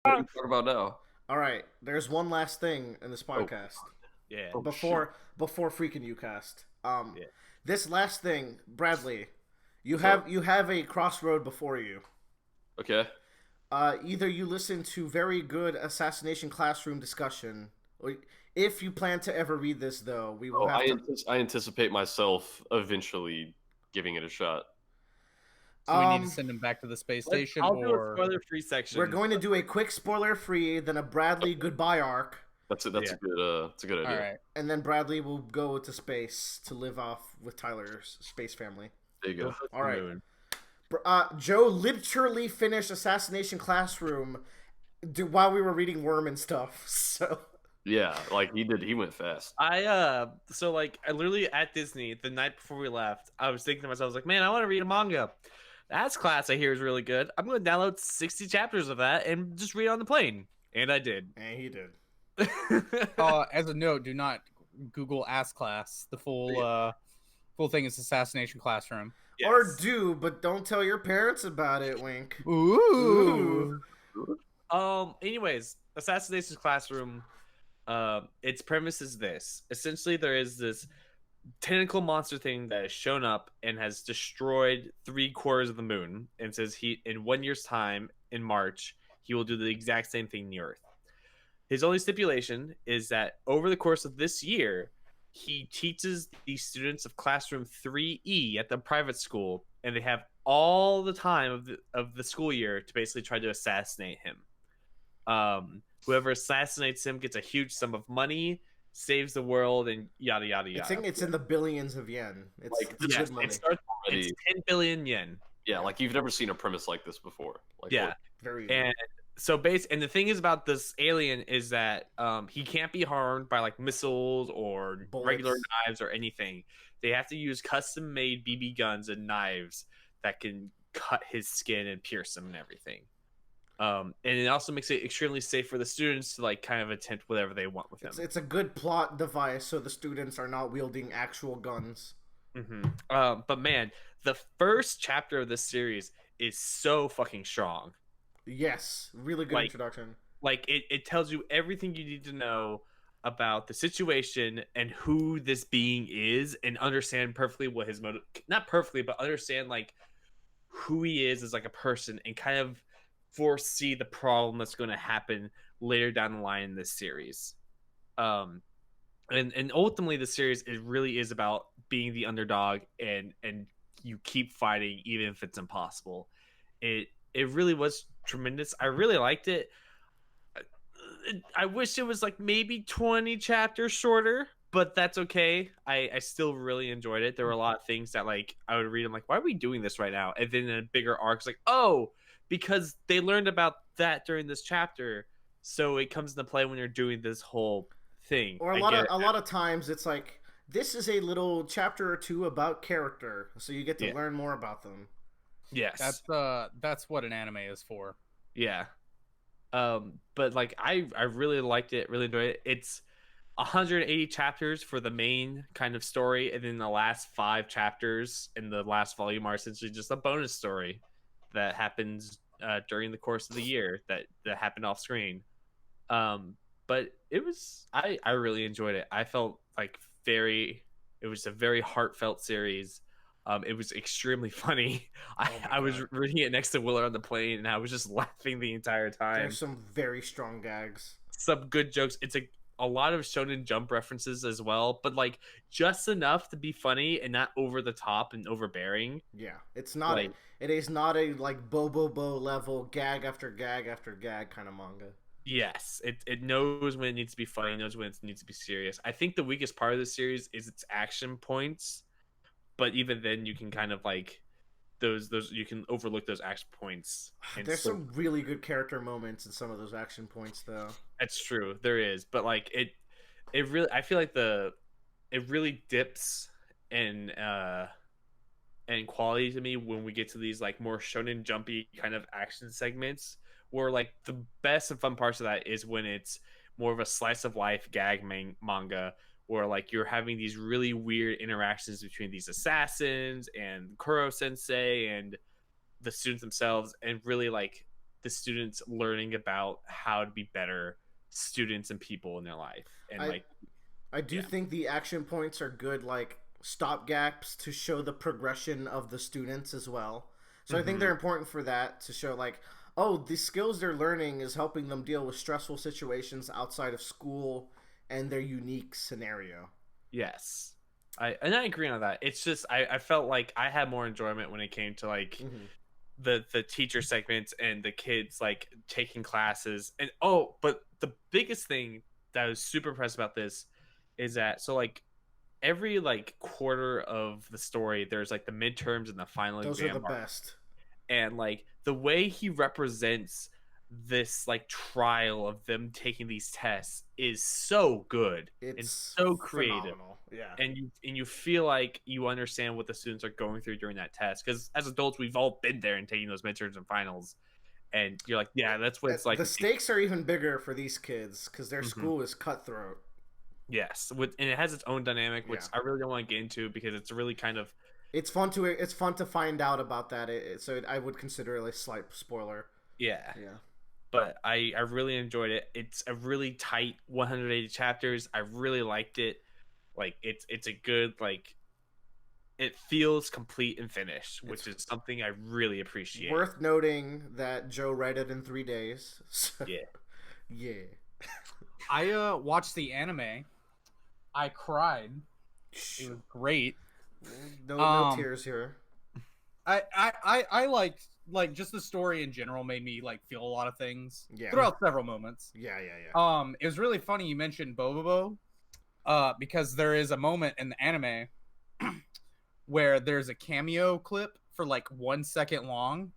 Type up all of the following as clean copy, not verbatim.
What are you talking about now? All right, there's one last thing in this Oh, podcast Yeah. oh shit. before freaking you cast. Yeah. This last thing, Bradley, What's up? you have a crossroad before you. Okay. Either you listen to very good Assassination Classroom discussion, or if you plan to ever read this, though, we will Oh, have to. I anticipate myself eventually giving it a shot. So we need to Um, send him back to the space station, I'll do a or spoiler-free section. we're going to do a quick spoiler-free, then a Bradley goodbye arc, That's a Yeah. it's a good all idea. right. and then Bradley will go to space to live off with Tyler's space family. There you go. All right. Joe literally finished Assassination Classroom while we were reading Worm and stuff. So Yeah, like he did. He went fast. I literally at Disney the night before we left, I was thinking to myself, I was like, man, I want to read a manga. That's class I hear is really good. I'm going to download 60 chapters of that and just read it on the plane. And I did. and he did. As a note, do not Google Ass Class. The full thing is Assassination Classroom. Yes. Or do, but don't tell your parents about it, Wink. Ooh. Anyways, Assassination Classroom, its premise is this. Essentially, there is this tentacle monster thing that has shown up and has destroyed 3/4 of the moon, and says in 1 year's time, in March, he will do the exact same thing in the Earth. His only stipulation is that over the course of this year, he teaches the students of classroom 3E at the private school, and they have all the time of the school year to basically try to assassinate him. Whoever assassinates him gets a huge sum of money, saves the world, and yada yada yada. It's in the billions of yen. It's, Like, it's Yes, good money. it's 10 billion yen. Yeah, like you've never seen a premise like this before. Like, Yeah. Very And so and the thing is about this alien is that he can't be harmed by like missiles or Bullets. regular knives or anything. They have to use custom made BB guns and knives that can cut his skin and pierce him and everything. And it also makes it extremely safe for the students to like kind of attempt whatever they want with him. It's a good plot device so the students are not wielding actual guns. But man, the first chapter of this series is so fucking strong. Yes, really good introduction. Like it tells you everything you need to know about the situation and who this being is, and understand perfectly what his motive, not perfectly, but understand like who he is as like a person, and kind of foresee the problem that's going to happen later down the line in this series. And ultimately the series, it really is about being the underdog, and you keep fighting even if it's impossible. It really was tremendous. I really liked it. I wish it was like maybe 20 chapters shorter, but that's okay. I still really enjoyed it. There were a lot of things that like I would read. I'm like, why are we doing this right now? And then in a bigger arc, it's like, oh, because they learned about that during this chapter, so it comes into play when you're doing this whole thing. Or a lot of times it's like, this is a little chapter or two about character, so you get to learn more about them. Yes, That's what an anime is for. Yeah. But like I really liked it, really enjoyed it. It's 180 chapters for the main kind of story, and then the last 5 chapters in the last volume are essentially just a bonus story that happens during the course of the year that happened off screen. But it was I really enjoyed it. I felt like it was a very heartfelt series. It was extremely funny. I was reading it next to Willard on the plane, and I was just laughing the entire time. There's some very strong gags. Some good jokes. It's a lot of Shonen Jump references as well, but like just enough to be funny and not over the top and overbearing. Yeah, it is not a like bo level gag after gag after gag kind of manga. Yes, it knows when it needs to be funny, it knows when it needs to be serious. I think the weakest part of the series is its action points, but even then you can kind of like those you can overlook those action points. There's some really good character moments in some of those action points, though. That's true, there is, but like it really, I feel like it really dips in quality to me when we get to these like more shonen jumpy kind of action segments, where like the best and fun parts of that is when it's more of a slice of life gag manga, where like you're having these really weird interactions between these assassins and Kuro sensei and the students themselves, and really like the students learning about how to be better students and people in their life. And I do yeah. think the action points are good, like stopgaps to show the progression of the students as well. So I think they're important for that, to show like, oh, the skills they're learning is helping them deal with stressful situations outside of school and their unique scenario. Yes. I agree on that. It's just I felt like I had more enjoyment when it came to like the teacher segments and the kids like taking classes. And but the biggest thing that I was super impressed about this is that so like every like quarter of the story there's like the midterms and the final Those exam are the best. And like the way he represents this like trial of them taking these tests is so good and so creative. Phenomenal. Yeah. And you feel like you understand what the students are going through during that test, because as adults we've all been there and taking those midterms and finals, and you're like, yeah, that's what it's like. The stakes are even bigger for these kids because their school is cutthroat. Yes, and it has its own dynamic, which I really don't want to get into because it's really kind of it's fun to find out about that. I would consider it a slight spoiler. Yeah. Yeah. But I really enjoyed it. It's a really tight 180 chapters. I really liked it. Like it's a good, like, it feels complete and finished, which is something I really appreciate. Worth noting that Joe read it in 3 days. So, yeah. Yeah. I watched the anime. I cried. It was great. No tears here. I like just the story in general made me like feel a lot of things throughout several moments. Yeah. It was really funny you mentioned Bobobo, because there is a moment in the anime where there's a cameo clip for like 1 second long,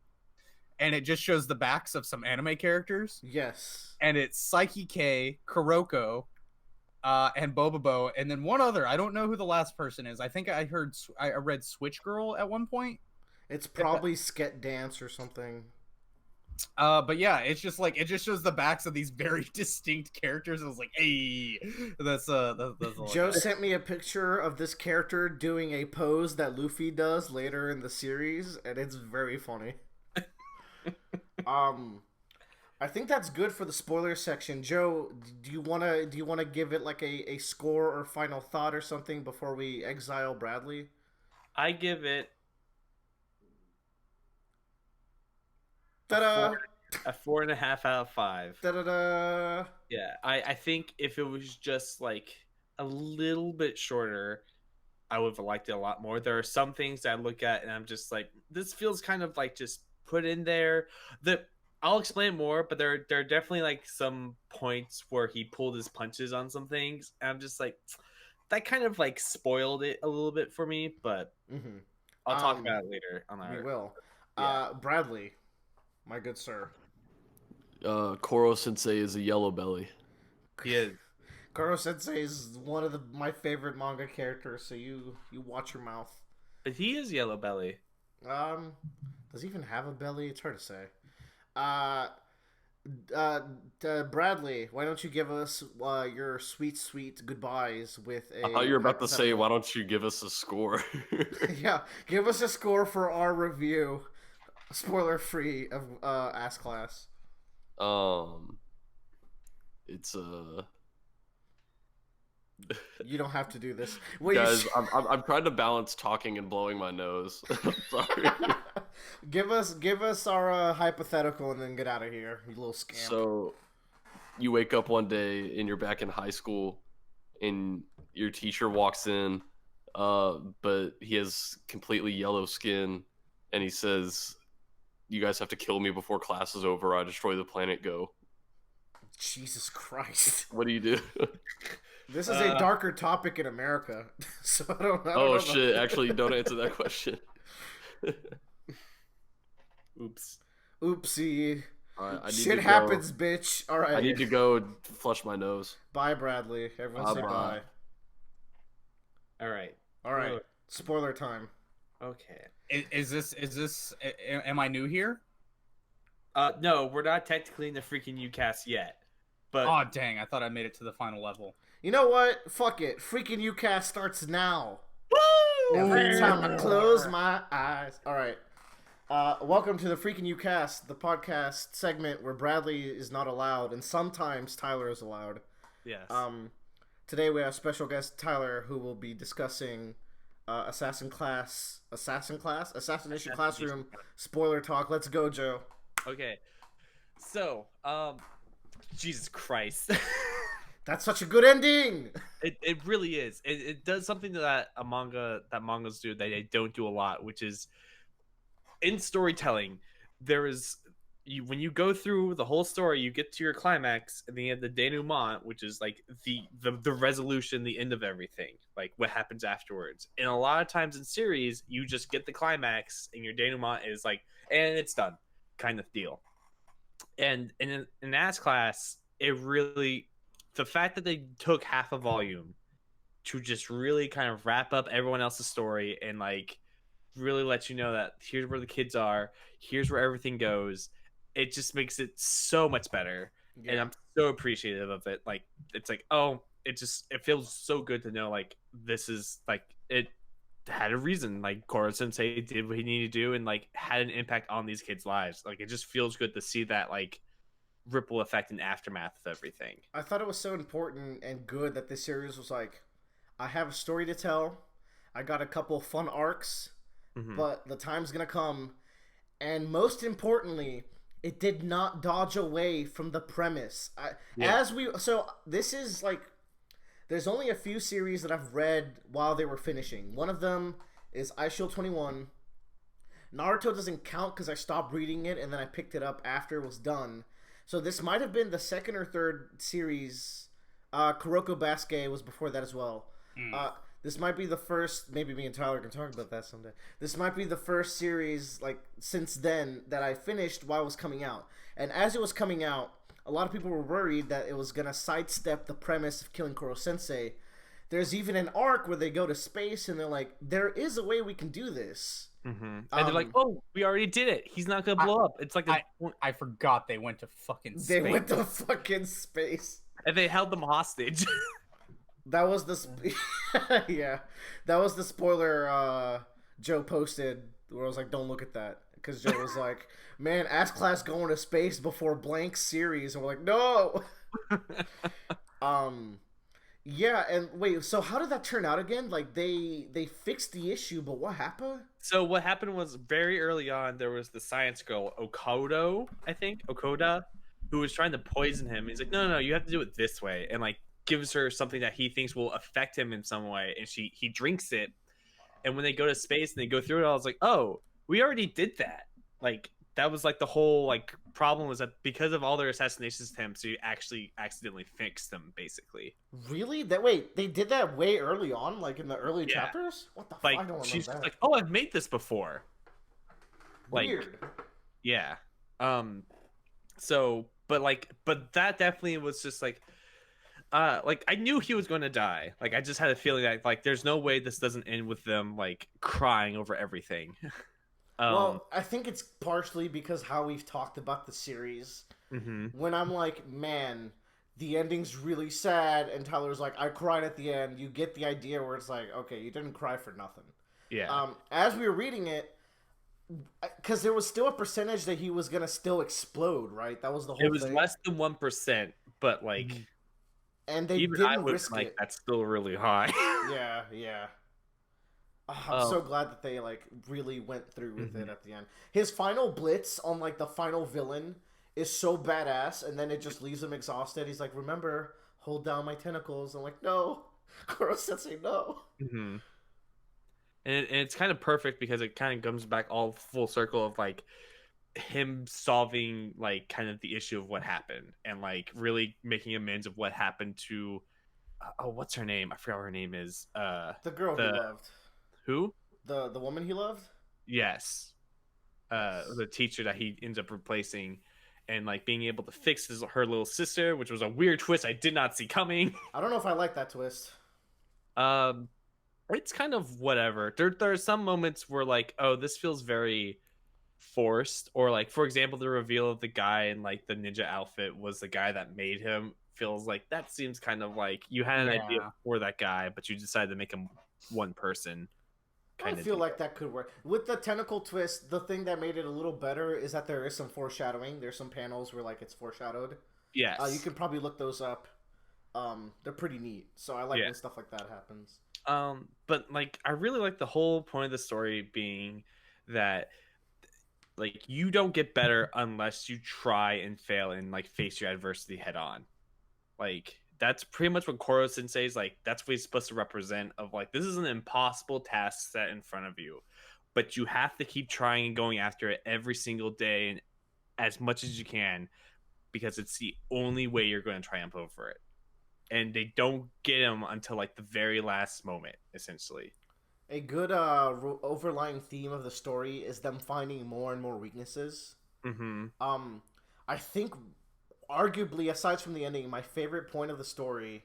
and it just shows the backs of some anime characters. Yes. And it's Psyche K, Kuroko, and Bobobo, and then one other. I don't know who the last person is. I think I read Switch Girl at one point. It's probably Sket Dance or something. But yeah, it's just like it just shows the backs of these very distinct characters. I was like, hey, that's Joe sent me a picture of this character doing a pose that Luffy does later in the series, and it's very funny. I think that's good for the spoiler section. Joe, do you wanna give it like a score or final thought or something before we exile Bradley? I give it Ta-da! a 4.5 out of 5. Da-da-da! Yeah, I think if it was just like a little bit shorter, I would have liked it a lot more. There are some things that I look at and I'm just like, this feels kind of like just put in there. I'll explain more, but there are definitely like some points where he pulled his punches on some things, and I'm just like, that kind of like spoiled it a little bit for me. But I'll talk about it later on our. We will. Yeah. Bradley, my good sir. Koro Sensei is a yellow belly. He is. Koro Sensei is one of my favorite manga characters, so you watch your mouth. But he is yellow belly. Does he even have a belly? It's hard to say. Bradley, why don't you give us your sweet goodbyes with a... I thought you were about to say, why don't you give us a score? Yeah, give us a score for our review, spoiler free, of Ass Class. It's You don't have to do this. Guys, I'm trying to balance talking and blowing my nose. Sorry. Give us our hypothetical and then get out of here, you little scamp. So, you wake up one day and you're back in high school, and your teacher walks in, but he has completely yellow skin, and he says, "You guys have to kill me before class is over. I destroy the planet. Go." Jesus Christ! What do you do? This is a darker topic in America, so I don't know. Oh shit! Actually, don't answer that question. Oops. Oopsie. Right, Shit happens, bitch. All right. I need to go flush my nose. Bye, Bradley. Everyone say bye. All right. All right. Spoiler time. Okay. Is this? Am I new here? No, we're not technically in the freaking UCAS yet. But oh dang! I thought I made it to the final level. You know what? Fuck it. Freaking UCAS starts now. Woo! Every time I close my eyes. All right. Welcome to the Freaking You Cast, the podcast segment where Bradley is not allowed and sometimes Tyler is allowed. Yes. Today we have special guest Tyler who will be discussing Assassination Classroom spoiler talk. Let's go, Joe. Okay. So, Jesus Christ. That's such a good ending. It really is. It does something that mangas do that they don't do a lot, which is in storytelling. There is when you go through the whole story, you get to your climax, and then you have the denouement, which is like the resolution, the end of everything, like what happens afterwards. And a lot of times in series, you just get the climax, and your denouement is like, and it's done, kind of deal. And in Ass Class, it really, the fact that they took half a volume to just really kind of wrap up everyone else's story and like really let you know that here's where the kids are, here's where everything goes. It just makes it so much better. Yeah. And I'm so appreciative of it. Like, it's like, oh, it feels so good to know like this is like, it had a reason. Like Koro Sensei did what he needed to do and like had an impact on these kids' lives. Like, it just feels good to see that like ripple effect and aftermath of everything. I thought it was so important and good that this series was like, I have a story to tell, I got a couple fun arcs, but the time's gonna come, and most importantly, it did not dodge away from the premise. This is like, there's only a few series that I've read while they were finishing. One of them is Eyeshield 21. Naruto doesn't count because I stopped reading it and then I picked it up after it was done. So this might have been the second or third series. Kuroko Basket was before that as well. This might be the first, maybe me and Tyler can talk about that someday. This might be the first series, like, since then that I finished while it was coming out. And as it was coming out, a lot of people were worried that it was going to sidestep the premise of killing Koro Sensei. There's even an arc where they go to space and they're like, there is a way we can do this. And they're like, oh, we already did it. He's not going to blow up. It's like I forgot they went to fucking space. They went to fucking space. And they held them hostage. That was the that was the spoiler Joe posted where I was like, don't look at that, because Joe was like, man, Ass Class going to space before blank series, and we're like, no. Yeah, and wait, so how did that turn out again? Like, they fixed the issue, but what happened? So what happened was, very early on, there was the science girl Okoda, who was trying to poison him. He's like, no, you have to do it this way, and like gives her something that he thinks will affect him in some way, and he drinks it. And when they go to space and they go through it, I was like, oh, we already did that. Like, that was like the whole like problem, was that because of all their assassination attempts, you actually accidentally fixed them, basically. Really? They did that way early on, like in the early chapters? What the fuck? I don't She's remember that. like, oh, I've made this before. Like, weird. Yeah. So, but that definitely was just like I knew he was going to die. Like, I just had a feeling that like there's no way this doesn't end with them like crying over everything. Well, I think it's partially because how we've talked about the series. When I'm like, man, the ending's really sad, and Tyler's like, I cried at the end. You get the idea where it's like, okay, you didn't cry for nothing. Yeah. As we were reading it, because there was still a percentage that he was gonna still explode, right? That was the whole thing. It was less than 1%, but like, and they even didn't I was risk like, it. that's still really high. Yeah. I'm so glad that they like really went through with it at the end. His final blitz on like the final villain is so badass, and then it just leaves him exhausted. He's like, remember, hold down my tentacles. I'm like, no. Koro Sensei, no. And it's kind of perfect because it kind of comes back all full circle of like him solving like kind of the issue of what happened, and like really making amends of what happened to what's her name? I forgot what her name is. The girl he loved. Who? The woman he loved? Yes. The teacher that he ends up replacing, and like being able to fix her little sister, which was a weird twist I did not see coming. I don't know if I like that twist. It's kind of whatever. There are some moments where like, oh, this feels very forced, or like, for example, the reveal of the guy in like the ninja outfit was the guy that made him. Feels like that seems kind of like you had an idea for that guy, but you decided to make him one person. I kind of feel deal. like that could work with the tentacle twist. The thing that made it a little better is that there is some foreshadowing. There's some panels where like it's foreshadowed. You Yes. can probably look those up. They're pretty neat. So I like Yeah. when stuff like that happens. But like I really like the whole point of the story being that like you don't get better unless you try and fail and like face your adversity head on. Like that's pretty much what Koro Sensei's like. That's what he's supposed to represent. Of like this is an impossible task set in front of you, but you have to keep trying and going after it every single day and as much as you can because it's the only way you're going to triumph over it. And they don't get him until like the very last moment, essentially. A good overlying theme of the story is them finding more and more weaknesses. Mm-hmm. Um, I think, arguably, aside from the ending, my favorite point of the story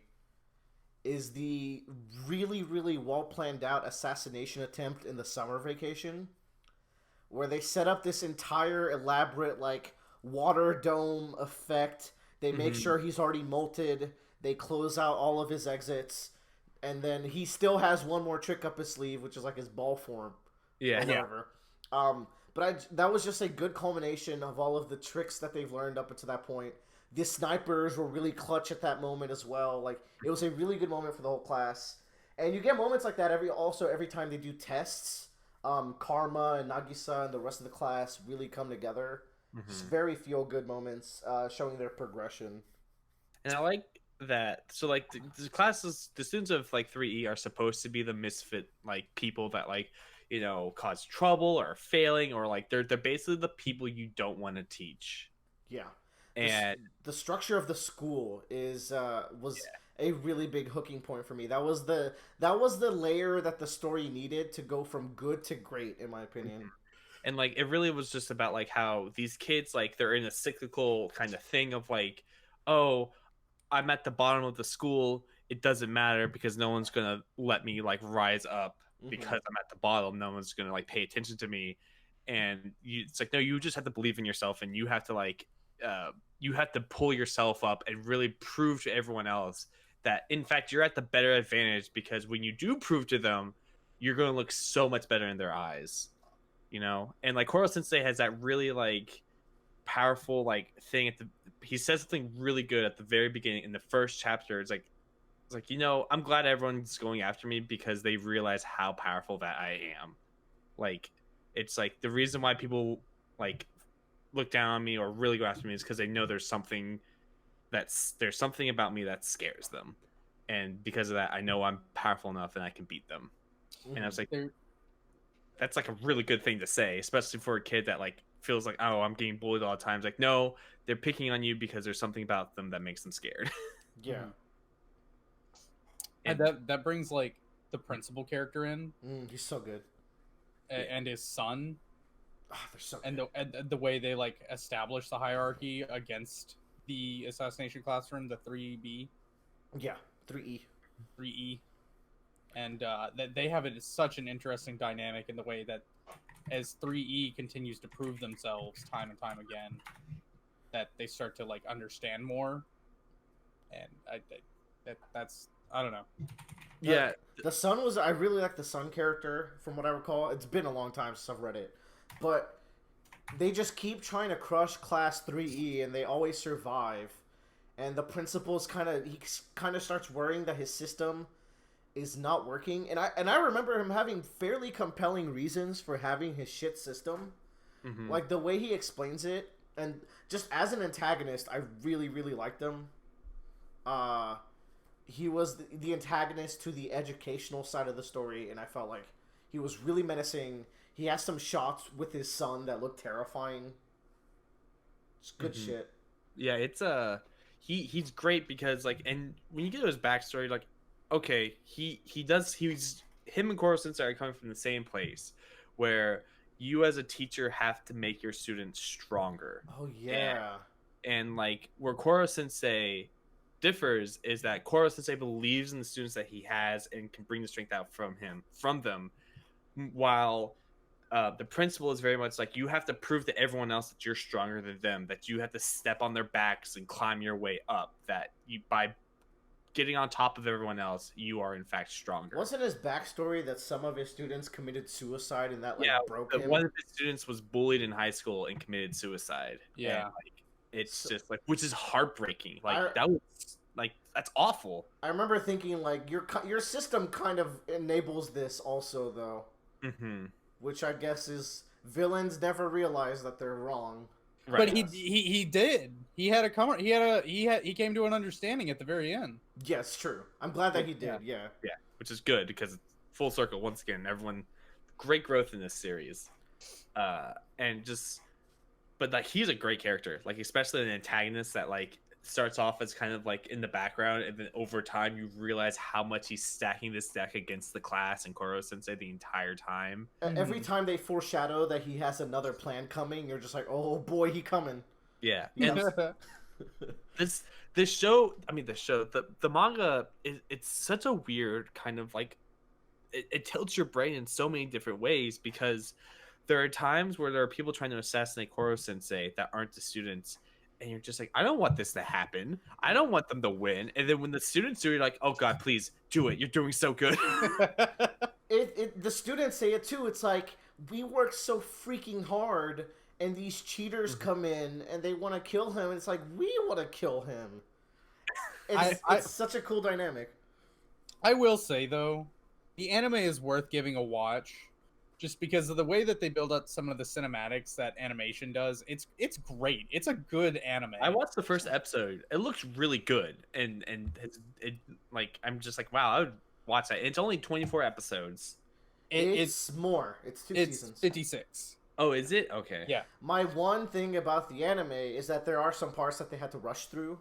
is the really, really well planned out assassination attempt in the summer vacation, where they set up this entire elaborate, like, water dome effect. They make Mm-hmm. sure he's already molted. They close out all of his exits. And then he still has one more trick up his sleeve, which is like his ball form or Yeah. whatever. That was just a good culmination of all of the tricks that they've learned up until that point. The snipers were really clutch at that moment as well. Like it was a really good moment for the whole class. And you get moments like that every time they do tests. Karma and Nagisa and the rest of the class really come together. Just Mm-hmm. very feel good moments, showing their progression. And I like that. So like the classes, the students of like 3E are supposed to be the misfit like people that like cause trouble or failing or like they're basically the people you don't want to teach. Yeah. And The structure of the school was a really big hooking point for me. That was the layer that the story needed to go from good to great, in my opinion. and like it really was just about like how these kids like they're in a cyclical kind of thing of like, oh, I'm at the bottom of the school. It doesn't matter because no one's gonna let me like rise up Mm-hmm. because I'm at the bottom. No one's gonna like pay attention to me. And it's like no, you just have to believe in yourself, and you have to like, you have to pull yourself up and really prove to everyone else that in fact you're at the better advantage because when you do prove to them, you're gonna look so much better in their eyes. And like Koro Sensei has that really like powerful like thing at the he says something really good at the very beginning in the first chapter. It's like I'm glad everyone's going after me because they realize how powerful that I am. Like it's like the reason why people like look down on me or really go after me is because they know there's something about me that scares them, and because of that I know I'm powerful enough and I can beat them. And I was like, There, that's like a really good thing to say, especially for a kid that like feels like, oh, I'm getting bullied all the time. It's like, no, they're picking on you because there's something about them that makes them scared. Yeah. and that brings like the principal character in He's so good. and his son They're so good. and the way they like establish the hierarchy against the assassination classroom, the 3B, Yeah, 3E. 3E, and that they have such an interesting dynamic in the way that as 3E continues to prove themselves time and time again, that they start to like understand more, and that's I don't know. Yeah. The son was. I really like the son character from what I recall. It's been a long time since I've read it, but they just keep trying to crush Class 3E, and they always survive. And the principal's he kind of starts worrying that his system is not working. And I remember him having fairly compelling reasons for having his shit system, Mhm. like the way he explains it, and just as an antagonist, I really really liked him. He was the antagonist to the educational side of the story, and I felt like he was really menacing. He has some shots with his son that look terrifying. It's good Mhm. shit. Yeah, it's he's great because like, and when you get to his backstory, like, okay, him and Koro Sensei are coming from the same place where you as a teacher have to make your students stronger. Oh yeah. And like where Koro Sensei differs is that Koro Sensei believes in the students that he has and can bring the strength out from them, while the principal is very much like you have to prove to everyone else that you're stronger than them, that you have to step on their backs and climb your way up, that you by getting on top of everyone else, you are in fact stronger. Wasn't his backstory that some of his students committed suicide and that broke that him? one of his students was bullied in high school and committed suicide. Yeah. And, it's just which is heartbreaking. That was that's awful. I remember thinking your system kind of enables this also though. Mm-hmm. Which I guess is villains never realize that they're wrong. Right. But he did. He came to an understanding at the very end. Yes, true. I'm glad that he did. Yeah. Yeah, which is good because it's full circle once again. Everyone, great growth in this series, but he's a great character. Especially an antagonist that starts off as kind of in the background, and then over time you realize how much he's stacking this deck against the class and Koro Sensei the entire time. Every time they foreshadow that he has another plan coming, you're just like, oh boy, he coming. Yeah. And this show, the manga, it's such a weird kind of it tilts your brain in so many different ways, because there are times where there are people trying to assassinate Koro Sensei that aren't the students. And you're just like, I don't want this to happen. I don't want them to win. And then when the students do it, you're like, oh God, please do it. You're doing so good. The students say it too. It's like, we work so freaking hard, and these cheaters come in and they want to kill him. And it's like, we want to kill him. It's such a cool dynamic. I will say though, the anime is worth giving a watch. Just because of the way that they build up some of the cinematics that animation does, it's great. It's a good anime. I watched the first episode. It looks really good, and I'm just like, wow, I would watch that. It's only 24 episodes. It's more. It's 2 seasons. 56. Oh, is it? Okay. Yeah. My one thing about the anime is that there are some parts that they had to rush through.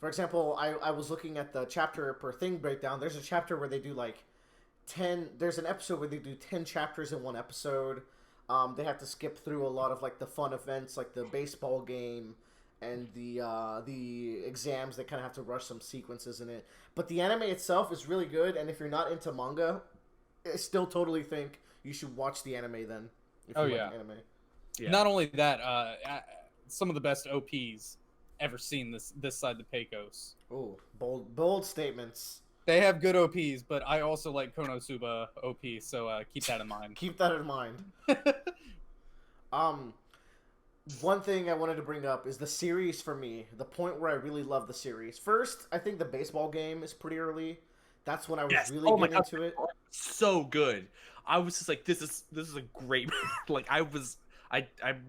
For example, I was looking at the chapter per thing breakdown. There's a chapter where they do 10. There's an episode where they do 10 chapters in one episode. They have to skip through a lot of the fun events, like the baseball game and the exams. They kind of have to rush some sequences in it. But the anime itself is really good, and if you're not into manga, I still totally think you should watch the anime then. If you like anime. Yeah. Not only that, some of the best OPs ever seen this side the Pecos. Oh, bold statements. They have good OPs, but I also like Konosuba OP, so keep that in mind. Keep that in mind. One thing I wanted to bring up is the series for me. The point where I really love the series. First, I think the baseball game is pretty early. That's when I was really getting into it. So good. I was just like, this is a great. I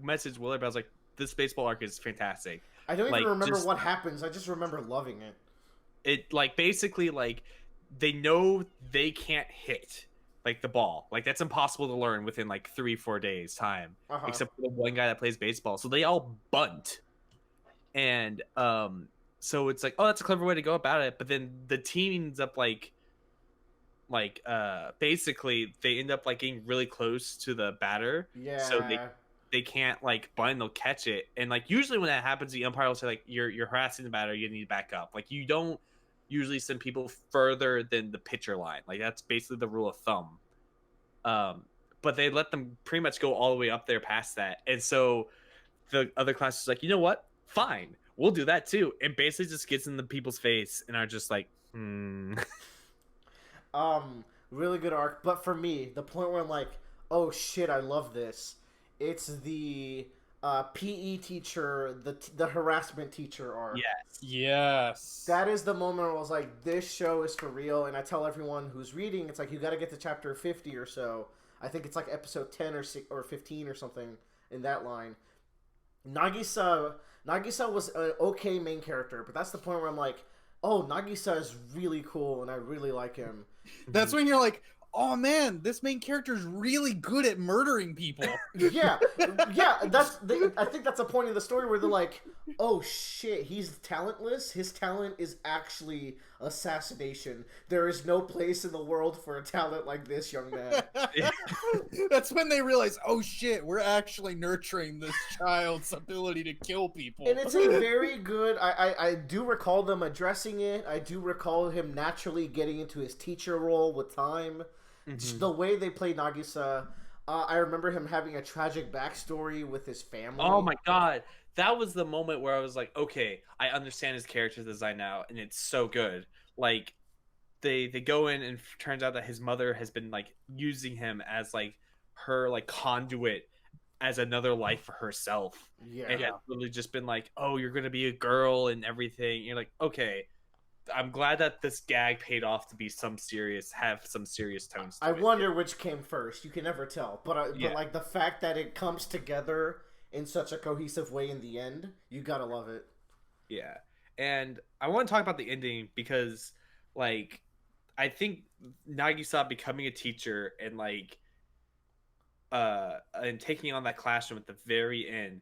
messaged Willard, but I was like, this baseball arc is fantastic. I don't even remember what happens. I just remember loving it. It basically they know they can't hit the ball. That's impossible to learn within 3-4 days time, except for the one guy that plays baseball. So they all bunt, and so it's oh, that's a clever way to go about it. But then the team ends up basically they end up getting really close to the batter. Yeah. So they can't bunt, they'll catch it, and usually when that happens, the umpire will say you're harassing the batter, you need to back up. You don't usually send people further than the pitcher line. That's basically the rule of thumb. But they let them pretty much go all the way up there past that. And so the other class is you know what? Fine. We'll do that too. And basically just gets in the people's face and are just really good arc. But for me, the point where I'm oh shit, I love this. It's the PE teacher, the harassment teacher arc. Yes. That is the moment where I was like, this show is for real. And I tell everyone who's reading, it's you got to get to chapter 50 or so. I think it's episode 10 or 15 or something in that line. Nagisa was an okay main character, but that's the point where I'm oh, Nagisa is really cool and I really like him. That's when you're oh man, this main character is really good at murdering people. Yeah. I think that's a point in the story where they're oh shit, he's talentless. His talent is actually assassination. There is no place in the world for a talent like this, young man. That's when they realize, oh shit, we're actually nurturing this child's ability to kill people. And it's a very good. I do recall them addressing it. I do recall him naturally getting into his teacher role with time. Mm-hmm. The way they play Nagisa, I remember him having a tragic backstory with his family. Oh my god, that was the moment where I was like, okay, I understand his character design now, and it's so good. Like they go in and turns out that his mother has been like using him as like her like conduit as another life for herself, and Yeah. has literally just been like, oh, you're gonna be a girl and everything. You're like, okay, I'm glad that this gag paid off to be have some serious tones to I it. wonder which came first. You can never tell. But Yeah. like the fact that it comes together in such a cohesive way in the end, you gotta love it. Yeah. And I want to talk about the ending because, like, I think Nagisa becoming a teacher and like and taking on that classroom at the very end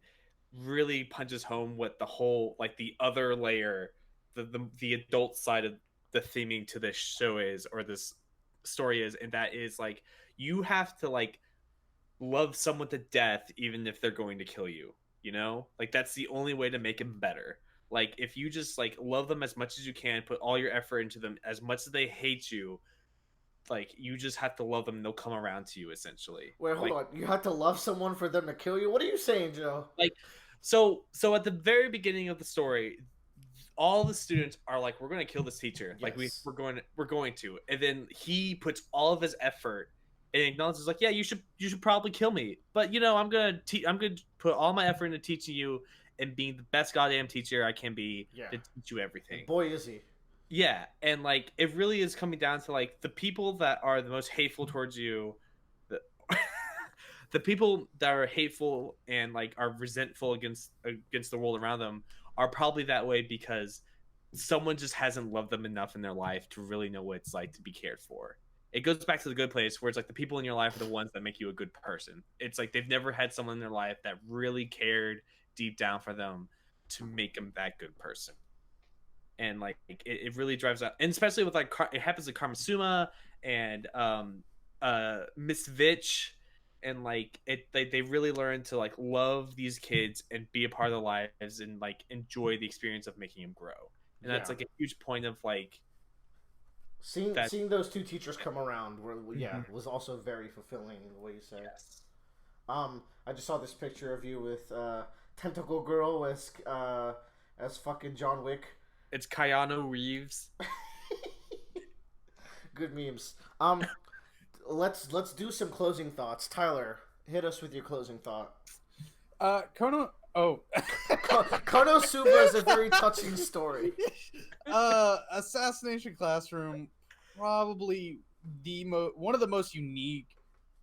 really punches home what the whole like the other layer, the adult side of the theming to this show is, or this story is, and that is like you have to like love someone to death even if they're going to kill you, you know? Like that's the only way to make them better. Like if you just like love them as much as you can, put all your effort into them as much as they hate you, like you just have to love them, they'll come around to you essentially. Wait, hold on. You have to love someone for them to kill you? What are you saying, Joe? Like so at the very beginning of the story, all the students are like, we're going to kill this teacher. Like Yes. we're going to. And then he puts all of his effort and acknowledges like, yeah, you should probably kill me. But you know, I'm going to put all my effort into teaching you and being the best goddamn teacher I can be Yeah. to teach you everything. And boy, is he. Yeah, and like it really is coming down to like the people that are the most hateful towards you, the, the people that are hateful and like are resentful against the world around them are probably that way because someone just hasn't loved them enough in their life to really know what it's like to be cared for. It goes back to the good place where it's like the people in your life are the ones that make you a good person. It's like they've never had someone in their life that really cared deep down for them to make them that good person. And like it really drives out, and especially with like it happens to Karmasuma and Miss Vitch, and like they really learn to like love these kids and be a part of their lives and like enjoy the experience of making them grow. And that's Yeah. like a huge point of like Seeing those two teachers come around Mhm. was also very fulfilling in the way you say. yes. I just saw this picture of you with Tentacle Girl as fucking John Wick. It's Keanu Reeves. Good memes. Let's do some closing thoughts. Tyler, hit us with your closing thought. Kono. Oh. Konosuba is a very touching story. Assassination Classroom, probably one of the most unique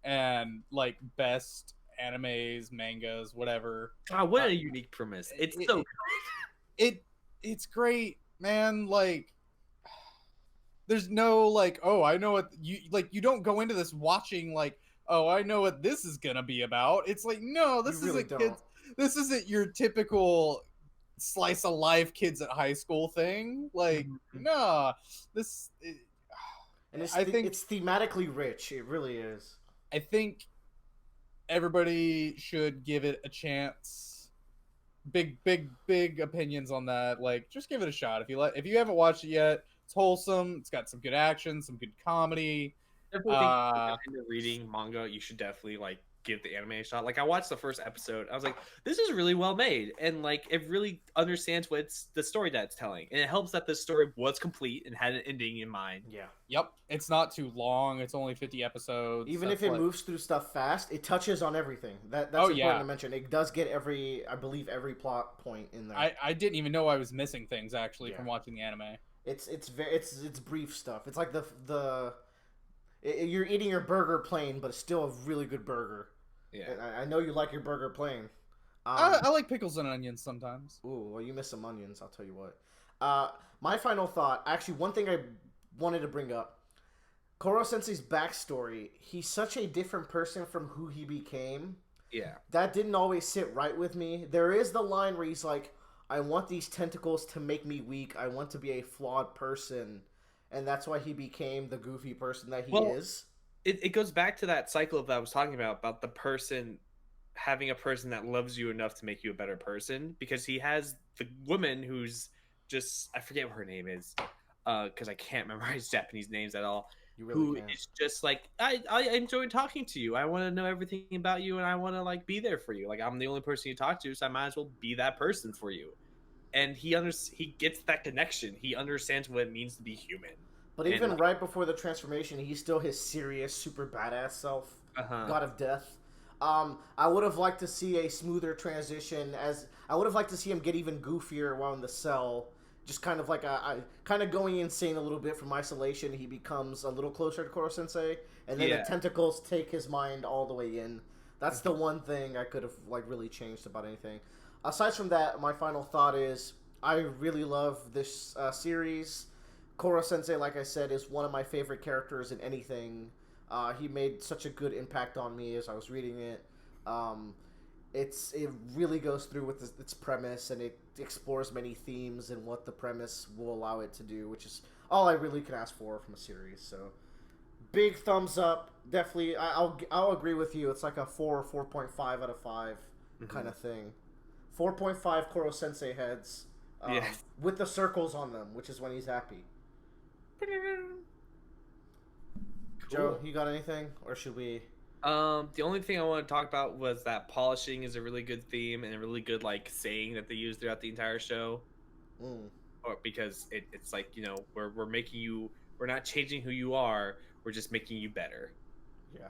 and like best animes, mangas, whatever. Oh, what a unique premise! It's so It's great, man. Like, there's no like, oh, I know what you don't go into this watching like, oh, I know what this is gonna be about. It's like, no, this You really isn't don't. kids. This isn't your typical slice of life kids at high school thing. Like, nah, this. And I think it's thematically rich. It really is. I think everybody should give it a chance. Big opinions on that. Like, just give it a shot if you haven't watched it yet. It's wholesome. It's got some good action, some good comedy. definitely think if you're into reading manga, you should definitely like give the anime a shot. Like I watched the first episode, I was like, this is really well made, and like it really understands what's the story that it's telling, and it helps that the story was complete and had an ending in mind. Yeah. Yep, it's not too long. It's only 50 episodes. Even That's if it like- moves through stuff fast, it touches on everything. That's Oh, important yeah. to mention. It does get I believe every plot point in there. I didn't even know I was missing things actually Yeah. from watching the anime. It's brief stuff. It's like you're eating your burger plain, but it's still a really good burger. Yeah. And I know you like your burger plain. I like pickles and onions sometimes. Ooh, well, you miss some onions. I'll tell you what. My final thought. Actually, one thing I wanted to bring up. Koro Sensei's backstory. He's such a different person from who he became. Yeah. That didn't always sit right with me. There is the line where he's like, I want these tentacles to make me weak. I want to be a flawed person. And that's why he became the goofy person that he is. It goes back to that cycle that I was talking about the person having a person that loves you enough to make you a better person, because he has the woman who's just, I forget what her name is, because I can't memorize Japanese names at all. You really who can. is just like, I enjoy talking to you. I want to know everything about you, and I want to like be there for you. Like I'm the only person you talk to, so I might as well be that person for you. And he gets that connection. He understands what it means to be human. But And even like, right before the transformation, he's still his serious, super badass self, uh-huh. God of Death. I would have liked to see a smoother transition. As I would have liked to see him get even goofier while in the cell, just kind of like kind of going insane a little bit from isolation. He becomes a little closer to Koro Sensei, and then the Yeah. tentacles take his mind all the way in. That's the one thing I could have like really changed about anything. Aside from that, my final thought is I really love this series. Koro Sensei, like I said, is one of my favorite characters in anything. He made such a good impact on me as I was reading it. Um, it really goes through with its premise, and it explores many themes and what the premise will allow it to do, which is all I really can ask for from a series. So big thumbs up. Definitely, I'll agree with you. It's like a 4.5 out of 5 kind of thing. 4.5 Koro Sensei heads. Yeah. With the circles on them, which is when he's happy. Joe, you got anything, or should we? The only thing I want to talk about was that polishing is a really good theme and a really good like saying that they use throughout the entire show. Mm, Or because it's like, you know, we're making you, we're not changing who you are, we're just making you better. yeah.